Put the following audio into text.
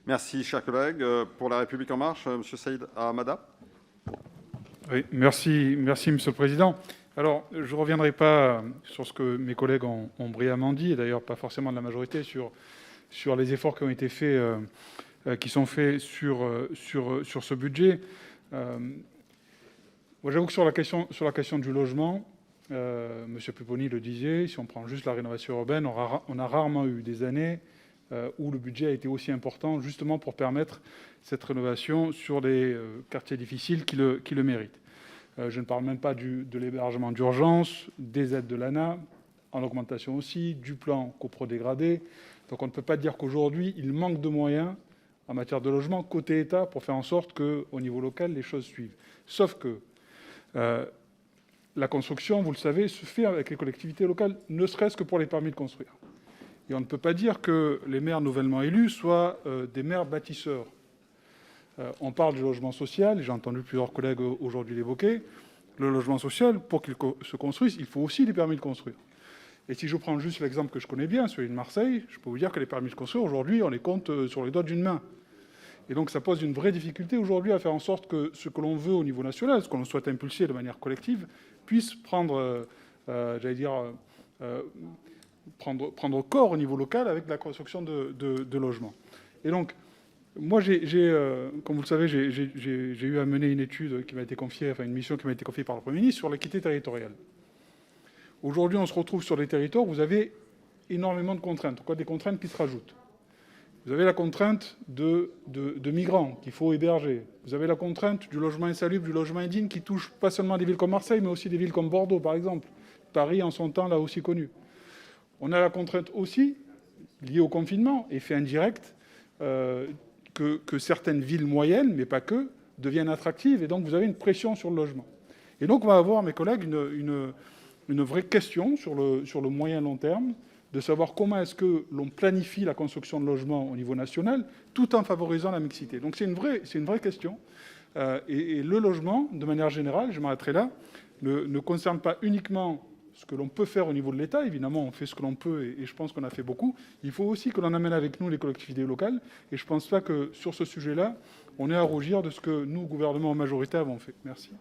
Merci, chers collègues. Pour La République En Marche, M. Saïd Ahmada. Oui, merci, Monsieur le Président. Alors, je ne reviendrai pas sur ce que mes collègues ont brillamment dit, et d'ailleurs pas forcément de la majorité, sur les efforts qui ont été faits, qui sont faits sur ce budget. Moi, j'avoue que sur la question du logement, M. Pupponi le disait, si on prend juste la rénovation urbaine, on a rarement eu des années où le budget a été aussi important, justement pour permettre cette rénovation sur les quartiers difficiles qui le méritent. Je ne parle même pas de l'hébergement d'urgence, des aides de l'ANA, en augmentation aussi, du plan copro-dégradé. Donc on ne peut pas dire qu'aujourd'hui, il manque de moyens en matière de logement côté État pour faire en sorte qu'au niveau local, les choses suivent. Sauf que la construction, vous le savez, se fait avec les collectivités locales, ne serait-ce que pour les permis de construire. Et on ne peut pas dire que les maires nouvellement élus soient des maires bâtisseurs. On parle du logement social, j'ai entendu plusieurs collègues aujourd'hui l'évoquer. Le logement social, pour qu'il se construise, il faut aussi des permis de construire. Et si je prends juste l'exemple que je connais bien, celui de Marseille, je peux vous dire que les permis de construire, aujourd'hui, on les compte sur les doigts d'une main. Et donc ça pose une vraie difficulté aujourd'hui à faire en sorte que ce que l'on veut au niveau national, ce que l'on souhaite impulser de manière collective, puisse prendre, prendre corps au niveau local avec la construction de logements. Et donc, moi, comme vous le savez, j'ai eu à mener une étude qui m'a été confiée, enfin une mission qui m'a été confiée par le Premier ministre sur l'équité territoriale. Aujourd'hui, on se retrouve sur les territoires où vous avez énormément de contraintes, quoi, des contraintes qui se rajoutent. Vous avez la contrainte de migrants qu'il faut héberger. Vous avez la contrainte du logement insalubre, du logement indigne qui touche pas seulement des villes comme Marseille, mais aussi des villes comme Bordeaux, par exemple. Paris, en son temps, l'a aussi connu. On a la contrainte aussi, liée au confinement, effet indirect, que certaines villes moyennes, mais pas que, deviennent attractives. Et donc, vous avez une pression sur le logement. Et donc, on va avoir, mes collègues, une vraie question sur le moyen long terme, de savoir comment est-ce que l'on planifie la construction de logements au niveau national, tout en favorisant la mixité. Donc c'est une vraie question. Et le logement, de manière générale, je m'arrêterai là, ne concerne pas uniquement ce que l'on peut faire au niveau de l'État. Évidemment, on fait ce que l'on peut et je pense qu'on a fait beaucoup. Il faut aussi que l'on amène avec nous les collectivités locales. Et je ne pense pas que sur ce sujet-là, on ait à rougir de ce que nous, gouvernement majoritaire, avons fait. Merci.